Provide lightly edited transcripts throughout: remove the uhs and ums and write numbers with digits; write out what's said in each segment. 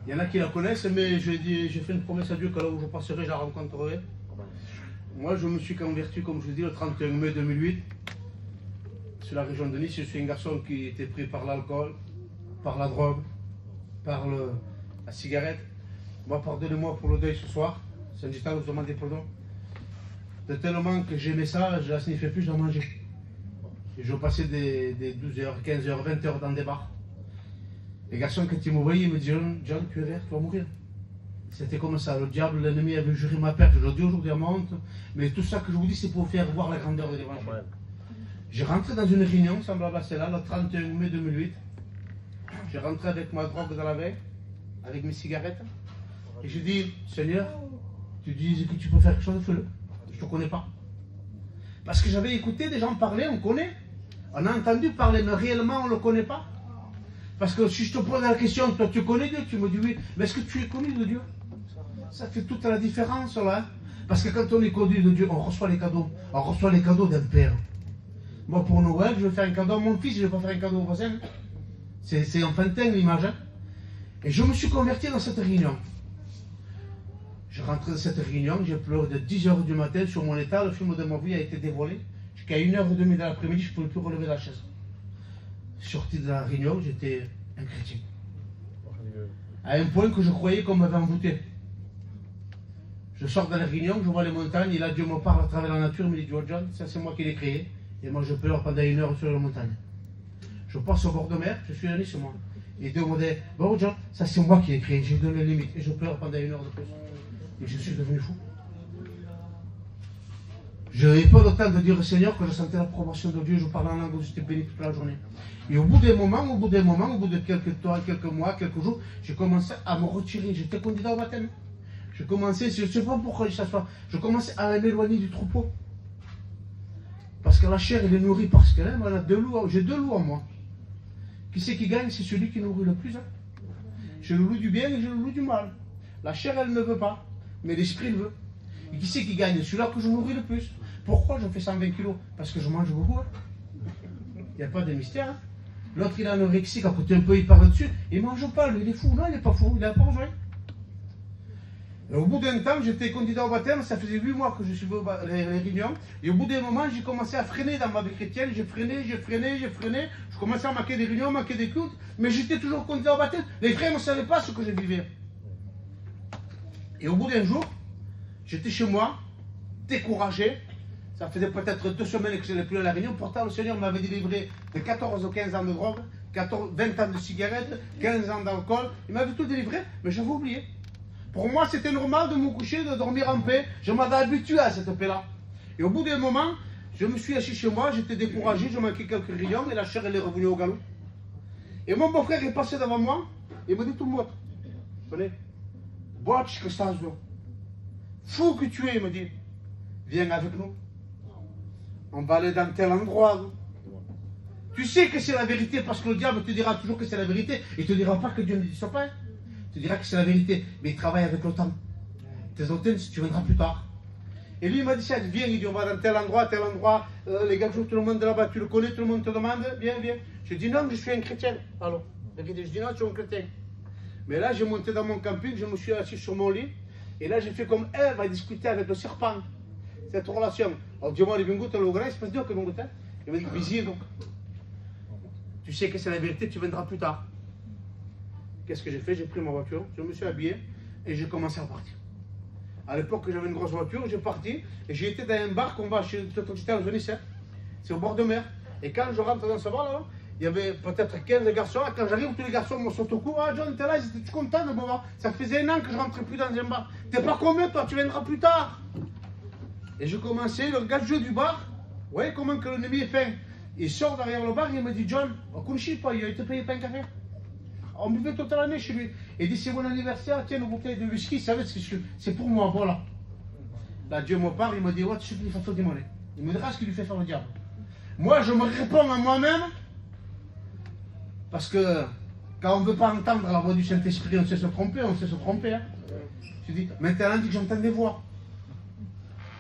Il y en a qui la connaissent, mais j'ai fait une promesse à Dieu que là où je passerai, je la rencontrerai. Moi, je me suis converti, comme je vous dis, le 31 mai 2008, sur la région de Nice. Je suis un garçon qui était pris par l'alcool, par la drogue, par la cigarette. Moi, pardonnez-moi pour le deuil ce soir. C'est un digital, vous demandez pardon. De tellement que j'aimais ça, je la sniffais plus, je la mangeais. Et je passais des 12h, 15h, 20h dans des bars. Les garçons, quand ils me voyaient, ils me disaient John, tu es vert, tu vas mourir. C'était comme ça. Le diable, l'ennemi avait juré ma perte. Je le dis aujourd'hui à ma honte. Mais tout ça que je vous dis, c'est pour faire voir la grandeur de l'évangile. J'ai rentré dans une réunion, semblable à celle-là, le 31 mai 2008. J'ai rentré avec ma drogue dans la veille, avec mes cigarettes. Et j'ai dit Seigneur, tu dis que tu peux faire quelque chose, fais-le. Je ne te connais pas. Parce que j'avais écouté des gens parler, on connaît. On a entendu parler, mais réellement, on ne le connaît pas. Parce que si je te pose la question, toi tu connais Dieu, tu me dis oui, mais est-ce que tu es connu de Dieu? Ça fait toute la différence là. Hein? Parce que quand on est connu de Dieu, on reçoit les cadeaux. On reçoit les cadeaux d'un père. Moi pour Noël, je vais faire un cadeau à mon fils, je ne vais pas faire un cadeau au voisin. C'est enfantin l'image. Hein? Et je me suis converti dans cette réunion. Je rentrais dans cette réunion, j'ai pleuré de 10h du matin sur mon état, le film de ma vie a été dévoilé. Jusqu'à 1h30 de l'après-midi, je ne pouvais plus relever la chaise. Sorti de la réunion, j'étais un chrétien. À un point que je croyais qu'on m'avait envoûté. Je sors de la réunion, je vois les montagnes, et là Dieu me parle à travers la nature, il me dit John, ça c'est moi qui l'ai créé. Et moi je pleure pendant 1 heure sur la montagne. Je passe au bord de mer, je suis à Nice moi. Et Dieu me dit, bon John, ça c'est moi qui l'ai créé, j'ai donné les limites. Et je pleure pendant 1 heure de plus. Et je suis devenu fou. Je n'avais pas le temps de dire au Seigneur que je sentais la promotion de Dieu, je parlais en langue, j'étais béni toute la journée. Et au bout des moments, au bout de quelques temps, quelques mois, quelques jours, j'ai commencé à me retirer. J'étais candidat au baptême. Je commençais, je ne sais pas pourquoi je s'assois, je commençais à m'éloigner du troupeau. Parce que la chair, elle est nourrie parce que là, j'ai 2 loups en moi. Qui c'est qui gagne? C'est celui qui nourrit le plus. Hein. J'ai le loup du bien et j'ai le loup du mal. La chair, elle ne veut pas, mais l'esprit le veut. Et qui c'est qui gagne? Celui-là que je nourris le plus. Pourquoi je fais 120 kilos? Parce que je mange beaucoup. Hein. Il n'y a pas de mystère. Hein. L'autre, il a anorexie, à côté un peu, il parle dessus. Il ne mange pas, lui, il est fou. Non, il n'est pas fou, il n'a pas besoin. Et au bout d'un temps, j'étais candidat au baptême, ça faisait 8 mois que je suivais les réunions. Et au bout d'un moment, j'ai commencé à freiner dans ma vie chrétienne. J'ai freiné. Je commençais à manquer des réunions, manquer des cultes. Mais j'étais toujours candidat au baptême. Les frères ne savaient pas ce que je vivais. Et au bout d'un jour, j'étais chez moi, découragé. Ça faisait peut-être 2 semaines que je n'allais plus à la réunion. Pourtant, le Seigneur m'avait délivré de 14 ou 15 ans de drogue, 20 ans de cigarettes, 15 ans d'alcool. Il m'avait tout délivré, mais j'avais oublié. Pour moi, c'était normal de me coucher, de dormir en paix. Je m'avais habitué à cette paix-là. Et au bout d'un moment, je me suis assis chez moi, j'étais découragé, je manquais quelques réunions et la chair, elle est revenue au galop. Et mon beau-frère est passé devant moi, il me dit tout le monde, venez, bois que ça se fou que tu es, il me dit, viens avec nous. On va aller dans tel endroit. Tu sais que c'est la vérité parce que le diable te dira toujours que c'est la vérité. Il ne te dira pas que Dieu ne dit ça pas. Il te dira que c'est la vérité. Mais il travaille avec le temps. Tes antennes, tu viendras plus tard. Et lui, il m'a dit ça. Viens, il dit on va dans tel endroit, tel endroit. Les gars, tout le monde là-bas, tu le connais, tout le monde te demande. Viens. Je dis non, je suis un chrétien. Alors, je dis non, tu es un chrétien. Mais là, j'ai monté dans mon camping, je me suis assis sur mon lit. Et là, j'ai fait comme Ève à discuter avec le serpent. Cette relation. Alors, Dieu m'a dit, Bingo, tu le grand, c'est pas Dieu que Bingo, il m'a dit, visier, donc. Tu sais que c'est la vérité, tu viendras plus tard. Qu'est-ce que j'ai fait? J'ai pris ma voiture, je me suis habillé et j'ai commencé à partir. À l'époque, j'avais une grosse voiture, j'ai parti et j'ai été dans un bar qu'on va chez j'étais à Venise. C'est au bord de mer. Et quand je rentre dans ce bar là, il y avait peut-être 15 garçons. Et quand j'arrive, tous les garçons me sautent au cou. Ah, John, t'es là, j'étais content de me voir. Ça faisait 1 an que je rentrais plus dans un bar. T'es pas combien, toi, tu viendras plus tard. Et je commençais, le gars de jeu du bar, vous voyez comment que l'ennemi est fin. Il sort derrière le bar, il me dit, John, on ne connaît pas, il te paye pas un café. On buvait toute l'année chez lui. Il dit, c'est mon anniversaire, tiens, une bouteille de whisky, vous savez, c'est pour moi, voilà. Là, Dieu me parle, il me dit, ouais, tu sais qu'il fait faire des monnaies. Il me dira ce qu'il lui fait faire le diable. Moi, je me réponds à moi-même, parce que quand on ne veut pas entendre la voix du Saint-Esprit, on sait se tromper, Hein. Je dis, maintenant, dit que j'entends des voix.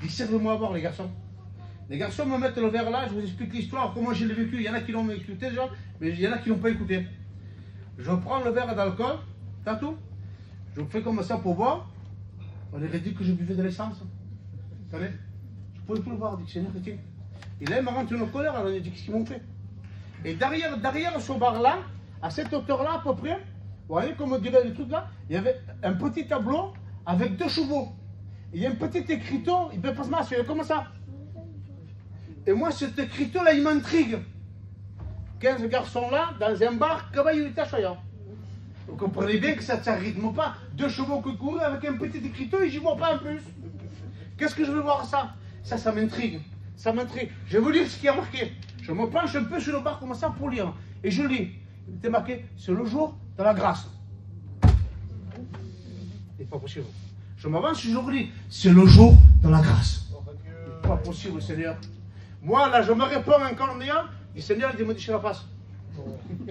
Il dit, servez-moi à voir, les garçons. Les garçons me mettent le verre là, je vous explique l'histoire, comment je l'ai vécu. Il y en a qui l'ont écouté déjà, mais il y en a qui ne l'ont pas écouté. Je prends le verre d'alcool, t'as tout. Je fais comme ça pour voir. On aurait dit que je buvais de l'essence. Vous savez, je ne pouvais plus le voir. Je dis, Seigneur, tiens. Et là, il m'a rentré une colère. Alors, il a dit, qu'est-ce qu'ils m'ont fait? Et derrière ce bar-là, à cette hauteur-là, à peu près, vous voyez, comme on dirait le truc là, il y avait un petit tableau avec 2 chevaux. Il y a un petit écriteau, il peut pas se masser, comme ça. Et moi, cet écriteau-là, il m'intrigue. 15 garçons-là, dans un bar, comment il était choyant. Vous comprenez bien que ça ne rythme pas. 2 chevaux qui courent avec un petit écriteau et j'y vois pas en plus. Qu'est-ce que je veux voir ça? Ça m'intrigue. Ça m'intrigue. Je vais vous lire ce qui a marqué. Je me penche un peu sur le bar comme ça pour lire. Et je lis. Il était marqué, c'est le jour de la grâce. C'est pas possible. Je m'avance et je relis. C'est le jour de la grâce. C'est pas possible, Seigneur. Moi, là, je me réponds encore en disant, le Seigneur, il me dit, je la passe.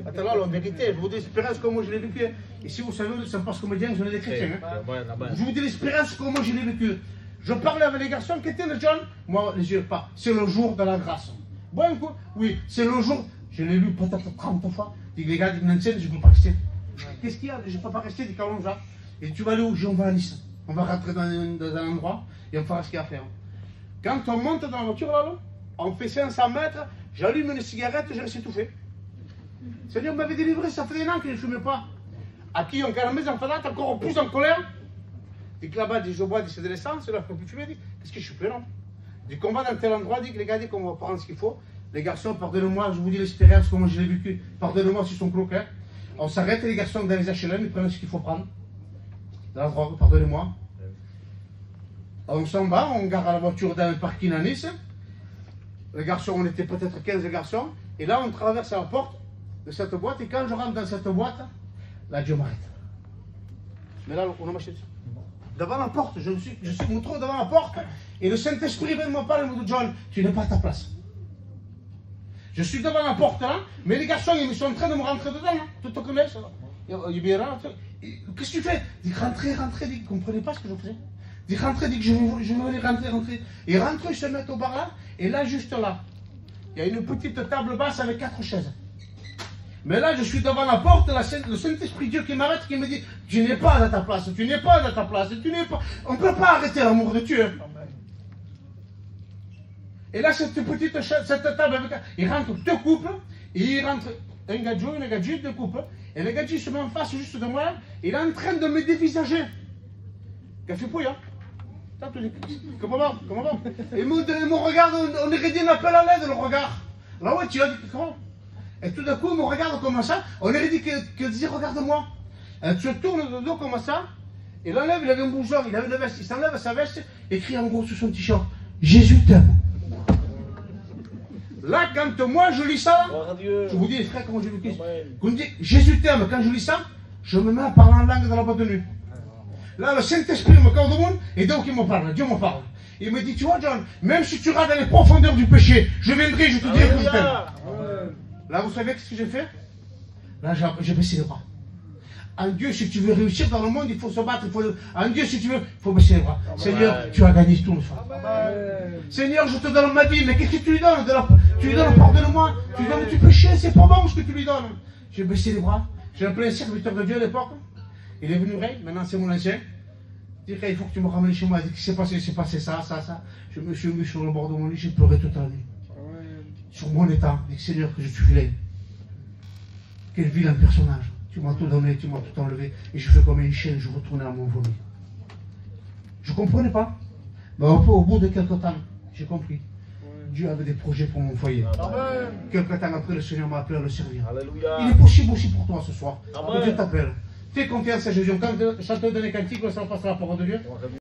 Attends, là, en vérité, je vous dis l'expérience comme je l'ai vécu. Et si vous savez, c'est parce que me disent, je l'ai des chrétiens. Je vous dis l'expérience comme je l'ai vécu. Je parlais avec les garçons qui étaient le John. Moi, les yeux pas. C'est le jour de la grâce. Bon, coup, oui, c'est le jour. Je l'ai lu peut-être 30 fois. Je dis, les gars, je ne peux pas rester. Qu'est-ce qu'il y a? Je ne peux pas rester, dit Calonja. Et tu vas aller où? On va à Nice. On va rentrer dans un endroit et on fera ce qu'il y a à faire. Quand on monte dans la voiture, là, on fait 500 mètres, j'allume une cigarette, je reste étouffé. Le Seigneur m'avait délivré, ça fait 1 an que je ne fumais pas. À qui on calme mes enfants, t'es encore plus en colère. Dit que là-bas, je bois, c'est de l'essence, là, je ne peux plus fumer. Qu'est-ce que je suis plus non? Dit qu'on va dans tel endroit, dit que les gars, dit qu'on va prendre ce qu'il faut. Les garçons, pardonnez-moi, je vous dis l'expérience, comment je l'ai vécu. Pardonnez-moi s'ils sont croqués. On s'arrête, les garçons dans les HLM, ils prennent ce qu'il faut prendre. Dans la drogue, pardonnez-moi. On s'en va, on gare la voiture dans un parking à Nice. Les garçons, on était peut-être 15 garçons. Et là, on traverse la porte de cette boîte. Et quand je rentre dans cette boîte, là, Dieu m'arrête. Mais là, on a marché dessus. Devant la porte, je me trouve devant la porte. Et le Saint-Esprit vient de me parler, il me dit, John, tu n'es pas à ta place. Je suis devant la porte, là, mais les garçons, ils sont en train de me rentrer dedans. Hein. Tu te connais, ça? Qu'est-ce que tu fais? Il dit, rentrez, il dit, vous ne comprenez pas ce que je faisais. Il dit, rentrez, il dit que je vais aller rentrer. Et rentrez, ils se mettent au bar là, et là, juste là, il y a une petite table basse avec 4 chaises. Mais là, je suis devant la porte, le Saint-Esprit Dieu qui m'arrête, qui me dit, tu n'es pas à ta place, tu n'es pas à ta place, tu n'es pas... On ne peut pas arrêter l'amour de Dieu. Et là, cette petite chaise, cette table avec... Il rentre 2 couples, et il rentre un gadjo, une gadji, 2 couples, et le gadji se met en face juste de moi, il est en train de me dévisager. Café pouille, hein? Comment va? Et mon regard, on aurait dit un appel à l'aide, le regard. Là, ouais, tu as dit, comment? Et tout d'un coup, il me regarde comme ça, on aurait dit qu'il disait, regarde-moi. Elle se tourne de dos comme ça, il enlève, il avait un blouson, il avait une veste, il s'enlève sa veste, écrit en gros sur son t-shirt, Jésus t'aime. Là, quand moi je lis ça, je vous dis, les frères, comment j'ai vécu. Quand on dit Jésus t'aime, quand je lis ça, je me mets à parler en langue dans la boîte de nuit. Là, le Saint-Esprit me corde au monde, et donc il me parle, Dieu me parle. Il me dit, tu vois, John, même si tu rentres dans les profondeurs du péché, je viendrai, je te dirai que je t'aime. Là, vous savez ce que j'ai fait? Là, j'ai baissé les bras. En Dieu, si tu veux réussir dans le monde, il faut se battre. En Dieu, si tu veux, il faut baisser les bras. Amen. Seigneur, tu as gagné tout le soir. Seigneur, je te donne ma vie, mais qu'est-ce que tu lui donnes? Tu lui donnes, pardonne-moi. Tu lui donnes du péché, c'est pas bon ce que tu lui donnes. J'ai baissé les bras. J'ai appelé un serviteur de Dieu à l'époque. Il est venu, maintenant c'est mon ancien. Il dit, il faut que tu me ramènes chez moi. Il dit, qu'est-ce qui s'est passé ça. Je me suis mis sur le bord de mon lit, j'ai pleuré toute la nuit. Sur mon état. Il dit, Seigneur, que je suis vilain. Quel vilain personnage. Tu m'as tout donné, tu m'as tout enlevé. Et je fais comme une chienne, je retournais à mon vomi. Je ne comprenais pas. Mais au bout de quelques temps, j'ai compris. Dieu avait des projets pour mon foyer. Amen. Quelques temps après, le Seigneur m'a appelé à le servir. Alléluia. Il est possible aussi pour toi ce soir. Que Dieu t'appelle. Fais confiance à Jésus. Quand je chante des cantiques, ça passe la parole de Dieu.